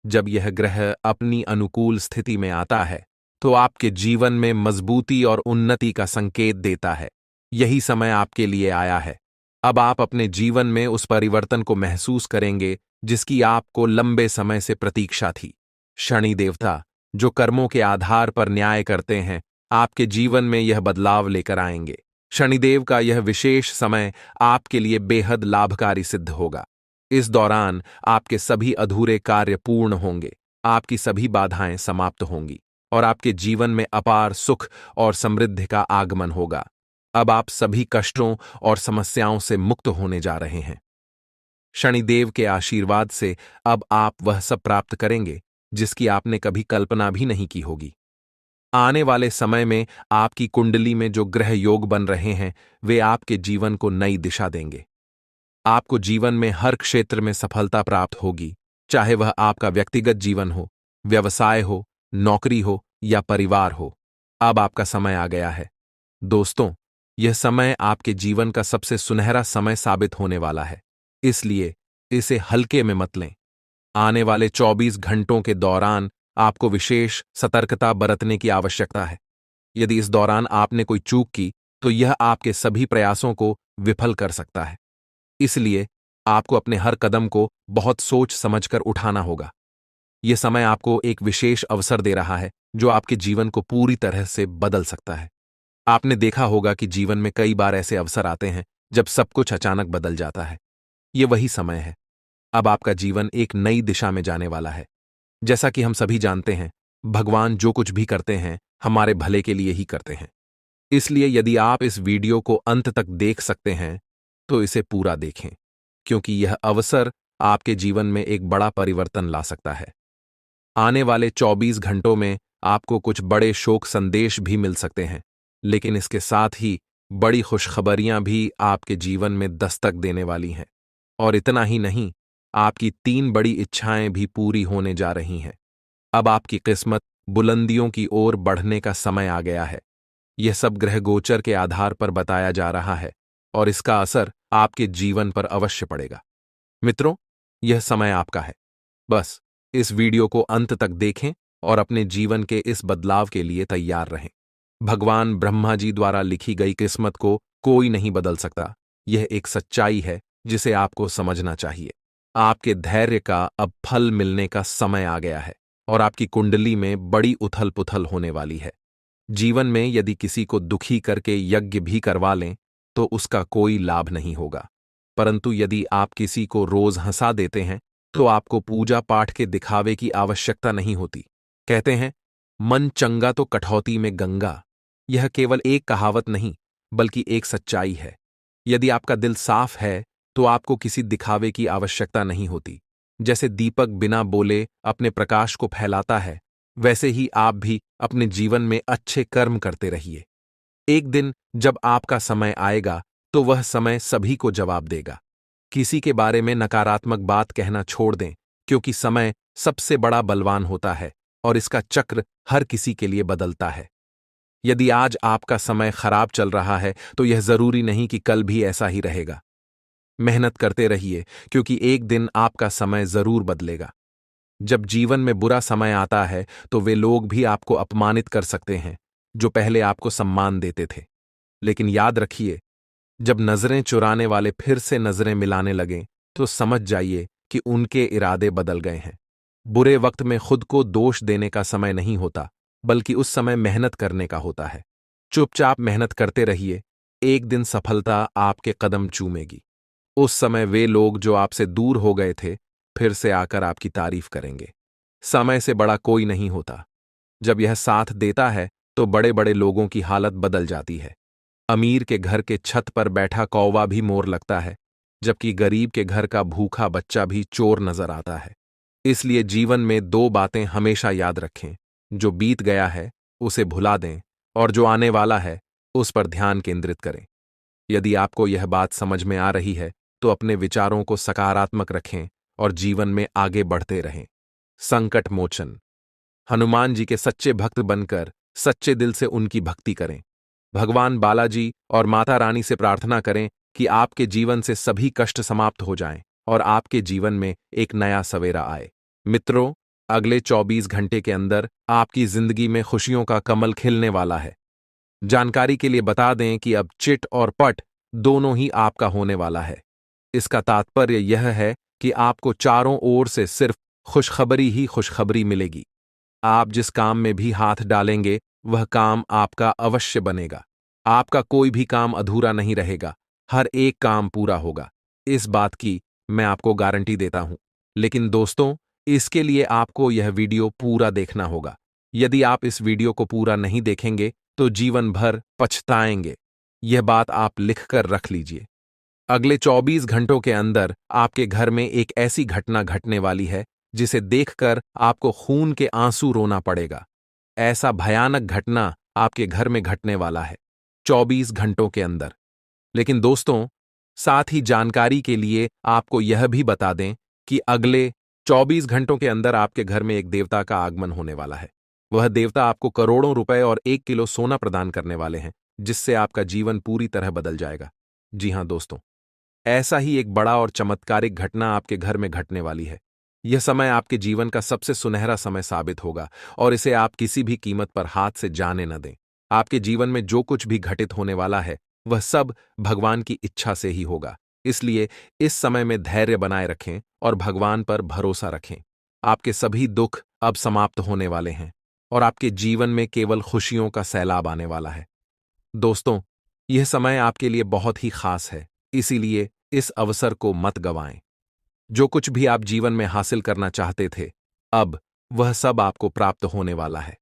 जब यह ग्रह अपनी अनुकूल स्थिति में आता है, तो आपके जीवन में मजबूती और उन्नति का संकेत देता है। यही समय आपके लिए आया है। अब आप अपने जीवन में उस परिवर्तन को महसूस करेंगे जिसकी आपको लंबे समय से प्रतीक्षा थी। शनि देवता, जो कर्मों के आधार पर न्याय करते हैं, आपके जीवन में यह बदलाव लेकर आएंगे। शनिदेव का यह विशेष समय आपके लिए बेहद लाभकारी सिद्ध होगा। इस दौरान आपके सभी अधूरे कार्य पूर्ण होंगे, आपकी सभी बाधाएं समाप्त होंगी और आपके जीवन में अपार सुख और समृद्धि का आगमन होगा। अब आप सभी कष्टों और समस्याओं से मुक्त होने जा रहे हैं। शनिदेव के आशीर्वाद से अब आप वह सब प्राप्त करेंगे जिसकी आपने कभी कल्पना भी नहीं की होगी। आने वाले समय में आपकी कुंडली में जो ग्रह योग बन रहे हैं, वे आपके जीवन को नई दिशा देंगे। आपको जीवन में हर क्षेत्र में सफलता प्राप्त होगी, चाहे वह आपका व्यक्तिगत जीवन हो, व्यवसाय हो, नौकरी हो या परिवार हो। अब आपका समय आ गया है। दोस्तों, यह समय आपके जीवन का सबसे सुनहरा समय साबित होने वाला है, इसलिए इसे हल्के में मत लें। आने वाले 24 घंटों के दौरान आपको विशेष सतर्कता बरतने की आवश्यकता है। यदि इस दौरान आपने कोई चूक की, तो यह आपके सभी प्रयासों को विफल कर सकता है। इसलिए आपको अपने हर कदम को बहुत सोच समझकर उठाना होगा। यह समय आपको एक विशेष अवसर दे रहा है जो आपके जीवन को पूरी तरह से बदल सकता है। आपने देखा होगा कि जीवन में कई बार ऐसे अवसर आते हैं जब सब कुछ अचानक बदल जाता है। यह वही समय है। अब आपका जीवन एक नई दिशा में जाने वाला है। जैसा कि हम सभी जानते हैं, भगवान जो कुछ भी करते हैं, हमारे भले के लिए ही करते हैं। इसलिए यदि आप इस वीडियो को अंत तक देख सकते हैं, तो इसे पूरा देखें, क्योंकि यह अवसर आपके जीवन में एक बड़ा परिवर्तन ला सकता है। आने वाले 24 घंटों में आपको कुछ बड़े शोक संदेश भी मिल सकते हैं, लेकिन इसके साथ ही बड़ी खुशखबरियां भी आपके जीवन में दस्तक देने वाली हैं। और इतना ही नहीं, आपकी 3 बड़ी इच्छाएं भी पूरी होने जा रही हैं। अब आपकी किस्मत बुलंदियों की ओर बढ़ने का समय आ गया है। यह सब ग्रह गोचर के आधार पर बताया जा रहा है और इसका असर आपके जीवन पर अवश्य पड़ेगा। मित्रों, यह समय आपका है। बस इस वीडियो को अंत तक देखें और अपने जीवन के इस बदलाव के लिए तैयार रहें। भगवान ब्रह्मा जी द्वारा लिखी गई किस्मत को कोई नहीं बदल सकता। यह एक सच्चाई है जिसे आपको समझना चाहिए। आपके धैर्य का अब फल मिलने का समय आ गया है और आपकी कुंडली में बड़ी उथल पुथल होने वाली है। जीवन में यदि किसी को दुखी करके यज्ञ भी करवा लें, तो उसका कोई लाभ नहीं होगा। परंतु यदि आप किसी को रोज हंसा देते हैं, तो आपको पूजा पाठ के दिखावे की आवश्यकता नहीं होती। कहते हैं, मन चंगा तो कठौती में गंगा। यह केवल एक कहावत नहीं, बल्कि एक सच्चाई है। यदि आपका दिल साफ है, तो आपको किसी दिखावे की आवश्यकता नहीं होती। जैसे दीपक बिना बोले अपने प्रकाश को फैलाता है, वैसे ही आप भी अपने जीवन में अच्छे कर्म करते रहिए। एक दिन जब आपका समय आएगा, तो वह समय सभी को जवाब देगा। किसी के बारे में नकारात्मक बात कहना छोड़ दें क्योंकि समय सबसे बड़ा बलवान होता है और इसका चक्र हर किसी के लिए बदलता है। यदि आज आपका समय खराब चल रहा है तो यह जरूरी नहीं कि कल भी ऐसा ही रहेगा। मेहनत करते रहिए, क्योंकि एक दिन आपका समय जरूर बदलेगा। जब जीवन में बुरा समय आता है तो वे लोग भी आपको अपमानित कर सकते हैं जो पहले आपको सम्मान देते थे। लेकिन याद रखिए, जब नजरें चुराने वाले फिर से नजरें मिलाने लगें तो समझ जाइए कि उनके इरादे बदल गए हैं। बुरे वक्त में खुद को दोष देने का समय नहीं होता, बल्कि उस समय मेहनत करने का होता है। चुपचाप मेहनत करते रहिए, एक दिन सफलता आपके कदम चूमेगी। उस समय वे लोग जो आपसे दूर हो गए थे फिर से आकर आपकी तारीफ करेंगे। समय से बड़ा कोई नहीं होता। जब यह साथ देता है तो बड़े बड़े लोगों की हालत बदल जाती है। अमीर के घर के छत पर बैठा कौवा भी मोर लगता है, जबकि गरीब के घर का भूखा बच्चा भी चोर नजर आता है। इसलिए जीवन में दो बातें हमेशा याद रखें, जो बीत गया है उसे भुला दें और जो आने वाला है उस पर ध्यान केंद्रित करें। यदि आपको यह बात समझ में आ रही है तो अपने विचारों को सकारात्मक रखें और जीवन में आगे बढ़ते रहें। संकट मोचन। हनुमान जी के सच्चे भक्त बनकर सच्चे दिल से उनकी भक्ति करें। भगवान बालाजी और माता रानी से प्रार्थना करें कि आपके जीवन से सभी कष्ट समाप्त हो जाएं और आपके जीवन में एक नया सवेरा आए। मित्रों, अगले 24 घंटे के अंदर आपकी जिंदगी में खुशियों का कमल खिलने वाला है। जानकारी के लिए बता दें कि अब चिट और पट दोनों ही आपका होने वाला है। इसका तात्पर्य यह है कि आपको चारों ओर से सिर्फ खुशखबरी ही खुशखबरी मिलेगी। आप जिस काम में भी हाथ डालेंगे वह काम आपका अवश्य बनेगा। आपका कोई भी काम अधूरा नहीं रहेगा, हर एक काम पूरा होगा। इस बात की मैं आपको गारंटी देता हूं। लेकिन दोस्तों, इसके लिए आपको यह वीडियो पूरा देखना होगा। यदि आप इस वीडियो को पूरा नहीं देखेंगे तो जीवन भर पछताएंगे। यह बात आप लिखकर रख लीजिए। अगले 24 घंटों के अंदर आपके घर में एक ऐसी घटना घटने वाली है जिसे देखकर आपको खून के आंसू रोना पड़ेगा। ऐसा भयानक घटना आपके घर में घटने वाला है 24 घंटों के अंदर। लेकिन दोस्तों, साथ ही जानकारी के लिए आपको यह भी बता दें कि अगले 24 घंटों के अंदर आपके घर में एक देवता का आगमन होने वाला है। वह देवता आपको करोड़ों रुपए और 1 किलो सोना प्रदान करने वाले हैं, जिससे आपका जीवन पूरी तरह बदल जाएगा। जी हां दोस्तों, ऐसा ही एक बड़ा और चमत्कारिक घटना आपके घर में घटने वाली है। यह समय आपके जीवन का सबसे सुनहरा समय साबित होगा और इसे आप किसी भी कीमत पर हाथ से जाने न दें। आपके जीवन में जो कुछ भी घटित होने वाला है वह सब भगवान की इच्छा से ही होगा। इसलिए इस समय में धैर्य बनाए रखें और भगवान पर भरोसा रखें। आपके सभी दुख अब समाप्त होने वाले हैं और आपके जीवन में केवल खुशियों का सैलाब आने वाला है। दोस्तों, यह समय आपके लिए बहुत ही खास है, इसीलिए इस अवसर को मत गंवाएं। जो कुछ भी आप जीवन में हासिल करना चाहते थे, अब वह सब आपको प्राप्त होने वाला है।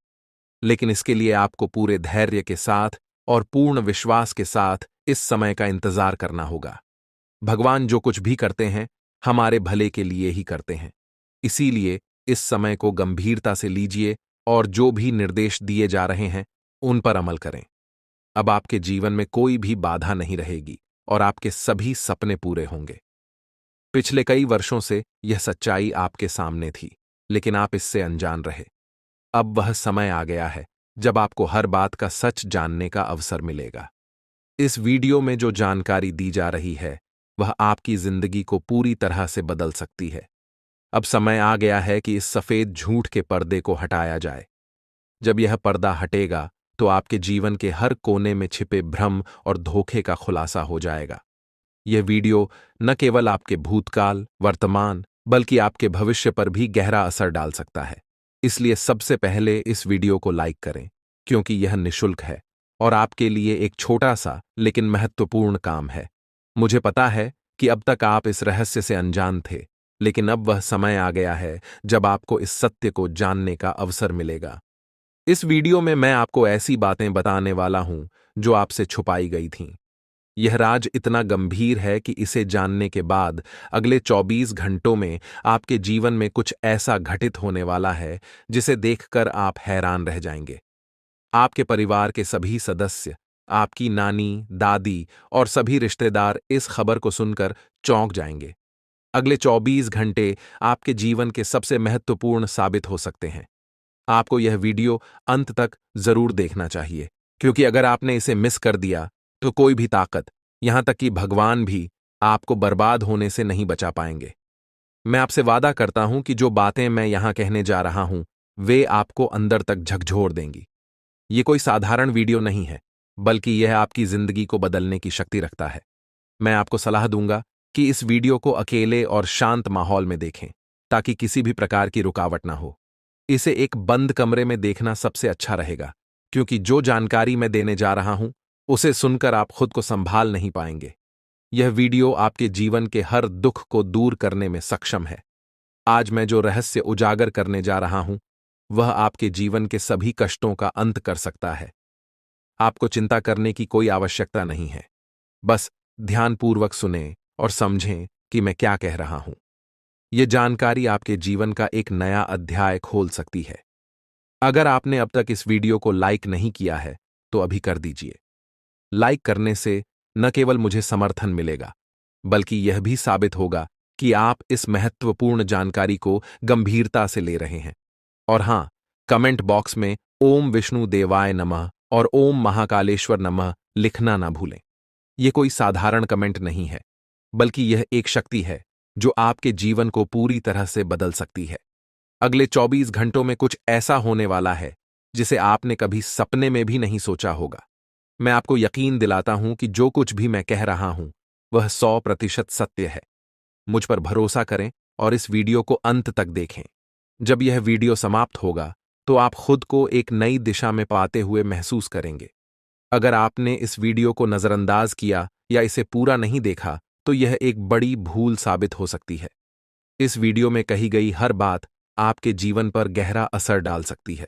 लेकिन इसके लिए आपको पूरे धैर्य के साथ और पूर्ण विश्वास के साथ इस समय का इंतजार करना होगा। भगवान जो कुछ भी करते हैं हमारे भले के लिए ही करते हैं। इसीलिए इस समय को गंभीरता से लीजिए और जो भी निर्देश दिए जा रहे हैं उन पर अमल करें। अब आपके जीवन में कोई भी बाधा नहीं रहेगी और आपके सभी सपने पूरे होंगे। पिछले कई वर्षों से यह सच्चाई आपके सामने थी, लेकिन आप इससे अनजान रहे। अब वह समय आ गया है जब आपको हर बात का सच जानने का अवसर मिलेगा। इस वीडियो में जो जानकारी दी जा रही है वह आपकी जिंदगी को पूरी तरह से बदल सकती है। अब समय आ गया है कि इस सफेद झूठ के पर्दे को हटाया जाए। जब यह पर्दा हटेगा तो आपके जीवन के हर कोने में छिपे भ्रम और धोखे का खुलासा हो जाएगा। यह वीडियो न केवल आपके भूतकाल, वर्तमान, बल्कि आपके भविष्य पर भी गहरा असर डाल सकता है। इसलिए सबसे पहले इस वीडियो को लाइक करें, क्योंकि यह निःशुल्क है और आपके लिए एक छोटा सा लेकिन महत्वपूर्ण काम है। मुझे पता है कि अब तक आप इस रहस्य से अनजान थे, लेकिन अब वह समय आ गया है जब आपको इस सत्य को जानने का अवसर मिलेगा। इस वीडियो में मैं आपको ऐसी बातें बताने वाला हूं जो आपसे छुपाई गई थीं। यह राज इतना गंभीर है कि इसे जानने के बाद अगले 24 घंटों में आपके जीवन में कुछ ऐसा घटित होने वाला है जिसे देखकर आप हैरान रह जाएंगे। आपके परिवार के सभी सदस्य, आपकी नानी, दादी और सभी रिश्तेदार इस खबर को सुनकर चौंक जाएंगे। अगले 24 घंटे आपके जीवन के सबसे महत्वपूर्ण साबित हो सकते हैं। आपको यह वीडियो अंत तक जरूर देखना चाहिए, क्योंकि अगर आपने इसे मिस कर दिया तो कोई भी ताकत, यहां तक कि भगवान भी, आपको बर्बाद होने से नहीं बचा पाएंगे। मैं आपसे वादा करता हूं कि जो बातें मैं यहां कहने जा रहा हूं वे आपको अंदर तक झकझोर देंगी। ये कोई साधारण वीडियो नहीं है, बल्कि यह आपकी जिंदगी को बदलने की शक्ति रखता है। मैं आपको सलाह दूंगा कि इस वीडियो को अकेले और शांत माहौल में देखें, ताकि किसी भी प्रकार की रुकावट ना हो। इसे एक बंद कमरे में देखना सबसे अच्छा रहेगा, क्योंकि जो जानकारी मैं देने जा रहा हूं उसे सुनकर आप खुद को संभाल नहीं पाएंगे। यह वीडियो आपके जीवन के हर दुख को दूर करने में सक्षम है। आज मैं जो रहस्य उजागर करने जा रहा हूं वह आपके जीवन के सभी कष्टों का अंत कर सकता है। आपको चिंता करने की कोई आवश्यकता नहीं है। बस ध्यानपूर्वक सुनें और समझें कि मैं क्या कह रहा हूं। यह जानकारी आपके जीवन का एक नया अध्याय खोल सकती है। अगर आपने अब तक इस वीडियो को लाइक नहीं किया है तो अभी कर दीजिए। लाइक करने से न केवल मुझे समर्थन मिलेगा, बल्कि यह भी साबित होगा कि आप इस महत्वपूर्ण जानकारी को गंभीरता से ले रहे हैं। और हां, कमेंट बॉक्स में ओम विष्णु देवाय नमः और ओम महाकालेश्वर नमः लिखना ना भूलें। यह कोई साधारण कमेंट नहीं है, बल्कि यह एक शक्ति है जो आपके जीवन को पूरी तरह से बदल सकती है। अगले 24 घंटों में कुछ ऐसा होने वाला है जिसे आपने कभी सपने में भी नहीं सोचा होगा। मैं आपको यकीन दिलाता हूं कि जो कुछ भी मैं कह रहा हूं वह 100% सत्य है। मुझ पर भरोसा करें और इस वीडियो को अंत तक देखें। जब यह वीडियो समाप्त होगा तो आप खुद को एक नई दिशा में पाते हुए महसूस करेंगे। अगर आपने इस वीडियो को नजरअंदाज किया या इसे पूरा नहीं देखा तो यह एक बड़ी भूल साबित हो सकती है। इस वीडियो में कही गई हर बात आपके जीवन पर गहरा असर डाल सकती है।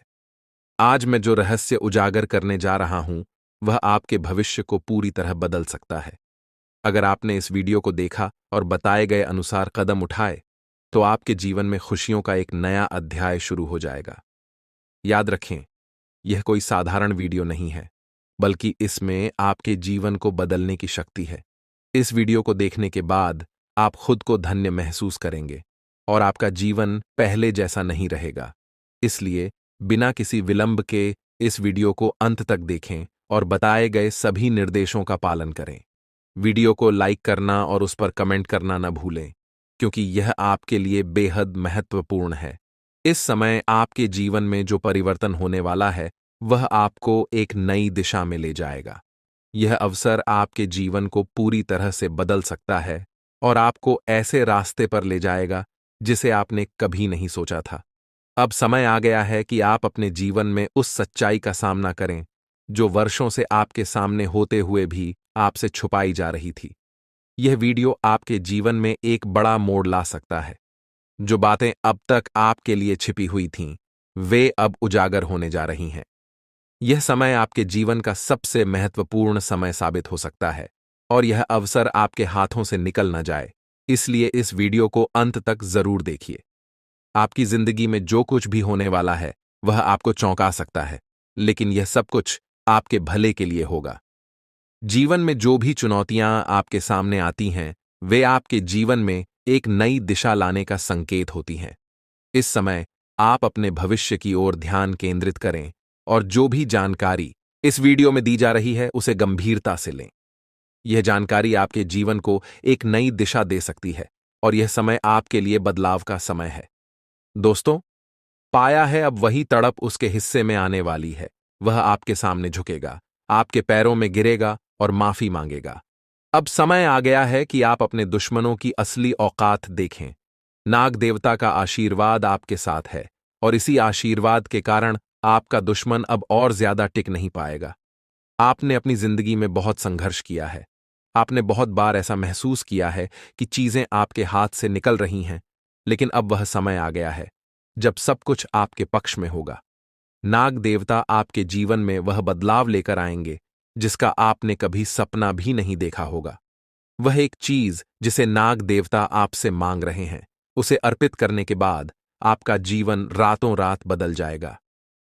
आज मैं जो रहस्य उजागर करने जा रहा हूं वह आपके भविष्य को पूरी तरह बदल सकता है। अगर आपने इस वीडियो को देखा और बताए गए अनुसार कदम उठाए तो आपके जीवन में खुशियों का एक नया अध्याय शुरू हो जाएगा। याद रखें, यह कोई साधारण वीडियो नहीं है, बल्कि इसमें आपके जीवन को बदलने की शक्ति है। इस वीडियो को देखने के बाद आप खुद को धन्य महसूस करेंगे और आपका जीवन पहले जैसा नहीं रहेगा। इसलिए बिना किसी विलंब के इस वीडियो को अंत तक देखें और बताए गए सभी निर्देशों का पालन करें। वीडियो को लाइक करना और उस पर कमेंट करना न भूलें, क्योंकि यह आपके लिए बेहद महत्वपूर्ण है। इस समय आपके जीवन में जो परिवर्तन होने वाला है वह आपको एक नई दिशा में ले जाएगा। यह अवसर आपके जीवन को पूरी तरह से बदल सकता है और आपको ऐसे रास्ते पर ले जाएगा जिसे आपने कभी नहीं सोचा था। अब समय आ गया है कि आप अपने जीवन में उस सच्चाई का सामना करें जो वर्षों से आपके सामने होते हुए भी आपसे छुपाई जा रही थी। यह वीडियो आपके जीवन में एक बड़ा मोड़ ला सकता है। जो बातें अब तक आपके लिए छिपी हुई थीं, वे अब उजागर होने जा रही हैं। यह समय आपके जीवन का सबसे महत्वपूर्ण समय साबित हो सकता है और यह अवसर आपके हाथों से निकल न जाए, इसलिए इस वीडियो को अंत तक जरूर देखिए। आपकी जिंदगी में जो कुछ भी होने वाला है वह आपको चौंका सकता है, लेकिन यह सब कुछ आपके भले के लिए होगा। जीवन में जो भी चुनौतियां आपके सामने आती हैं वे आपके जीवन में एक नई दिशा लाने का संकेत होती हैं। इस समय आप अपने भविष्य की ओर ध्यान केंद्रित करें और जो भी जानकारी इस वीडियो में दी जा रही है उसे गंभीरता से लें। यह जानकारी आपके जीवन को एक नई दिशा दे सकती है और यह समय आपके लिए बदलाव का समय है। दोस्तों, पाया है अब वही तड़प उसके हिस्से में आने वाली है। वह आपके सामने झुकेगा, आपके पैरों में गिरेगा और माफी मांगेगा। अब समय आ गया है कि आप अपने दुश्मनों की असली औकात देखें। नाग देवता का आशीर्वाद आपके साथ है और इसी आशीर्वाद के कारण आपका दुश्मन अब और ज्यादा टिक नहीं पाएगा। आपने अपनी जिंदगी में बहुत संघर्ष किया है। आपने बहुत बार ऐसा महसूस किया है कि चीजें आपके हाथ से निकल रही हैं, लेकिन अब वह समय आ गया है जब सब कुछ आपके पक्ष में होगा। नाग देवता आपके जीवन में वह बदलाव लेकर आएंगे जिसका आपने कभी सपना भी नहीं देखा होगा। वह एक चीज जिसे नाग देवता आपसे मांग रहे हैं, उसे अर्पित करने के बाद आपका जीवन रातों रात बदल जाएगा।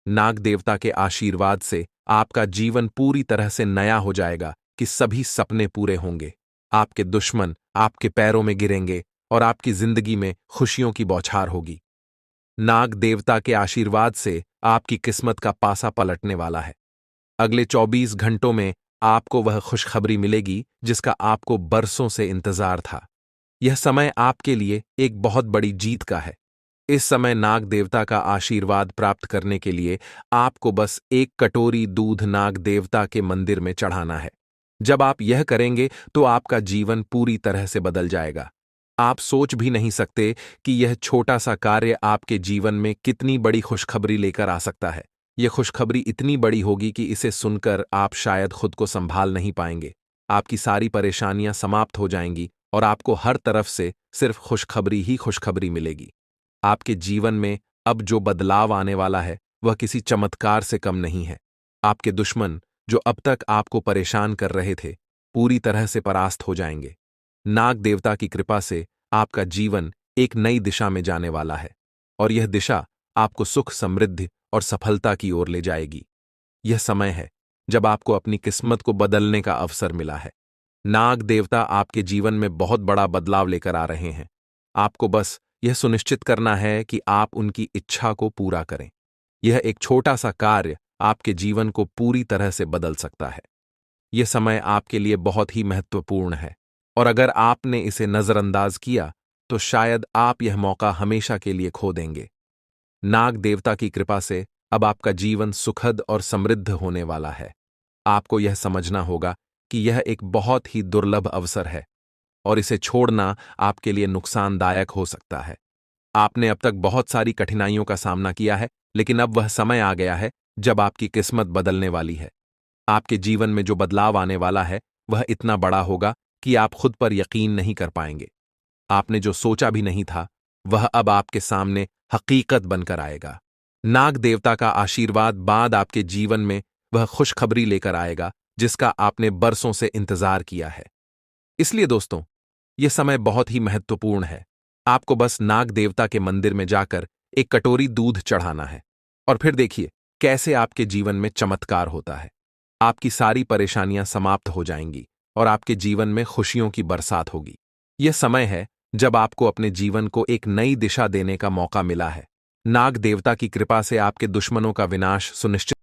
नाग देवता के आशीर्वाद से आपका जीवन पूरी तरह से नया हो जाएगा कि सभी सपने पूरे होंगे। आपके दुश्मन आपके पैरों में गिरेंगे और आपकी जिंदगी में खुशियों की बौछार होगी। नाग देवता के आशीर्वाद से आपकी किस्मत का पासा पलटने वाला है। अगले 24 घंटों में आपको वह खुशखबरी मिलेगी जिसका आपको बरसों से इंतजार था। यह समय आपके लिए एक बहुत बड़ी जीत का है। इस समय नाग देवता का आशीर्वाद प्राप्त करने के लिए आपको बस एक कटोरी दूध नाग देवता के मंदिर में चढ़ाना है। जब आप यह करेंगे तो आपका जीवन पूरी तरह से बदल जाएगा। आप सोच भी नहीं सकते कि यह छोटा सा कार्य आपके जीवन में कितनी बड़ी खुशखबरी लेकर आ सकता है। यह खुशखबरी इतनी बड़ी होगी कि इसे सुनकर आप शायद खुद को संभाल नहीं पाएंगे। आपकी सारी परेशानियां समाप्त हो जाएंगी और आपको हर तरफ से सिर्फ खुशखबरी ही खुशखबरी मिलेगी। आपके जीवन में अब जो बदलाव आने वाला है वह किसी चमत्कार से कम नहीं है। आपके दुश्मन जो अब तक आपको परेशान कर रहे थे पूरी तरह से परास्त हो जाएंगे। नाग देवता की कृपा से आपका जीवन एक नई दिशा में जाने वाला है और यह दिशा आपको सुख, समृद्धि और सफलता की ओर ले जाएगी। यह समय है जब आपको अपनी किस्मत को बदलने का अवसर मिला है। नाग देवता आपके जीवन में बहुत बड़ा बदलाव लेकर आ रहे हैं। आपको बस यह सुनिश्चित करना है कि आप उनकी इच्छा को पूरा करें। यह एक छोटा सा कार्य आपके जीवन को पूरी तरह से बदल सकता है। यह समय आपके लिए बहुत ही महत्वपूर्ण है और अगर आपने इसे नजरअंदाज किया तो शायद आप यह मौका हमेशा के लिए खो देंगे। नाग देवता की कृपा से अब आपका जीवन सुखद और समृद्ध होने वाला है। आपको यह समझना होगा कि यह एक बहुत ही दुर्लभ अवसर है और इसे छोड़ना आपके लिए नुकसानदायक हो सकता है। आपने अब तक बहुत सारी कठिनाइयों का सामना किया है, लेकिन अब वह समय आ गया है जब आपकी किस्मत बदलने वाली है। आपके जीवन में जो बदलाव आने वाला है वह इतना बड़ा होगा कि आप खुद पर यकीन नहीं कर पाएंगे। आपने जो सोचा भी नहीं था वह अब आपके सामने हकीकत बनकर आएगा। नाग देवता का आशीर्वाद बाद आपके जीवन में वह खुशखबरी लेकर आएगा जिसका आपने बरसों से इंतजार किया है। इसलिए दोस्तों, यह समय बहुत ही महत्वपूर्ण है। आपको बस नाग देवता के मंदिर में जाकर एक कटोरी दूध चढ़ाना है और फिर देखिए कैसे आपके जीवन में चमत्कार होता है। आपकी सारी परेशानियां समाप्त हो जाएंगी और आपके जीवन में खुशियों की बरसात होगी। यह समय है जब आपको अपने जीवन को एक नई दिशा देने का मौका मिला है। नाग देवता की कृपा से आपके दुश्मनों का विनाश सुनिश्चित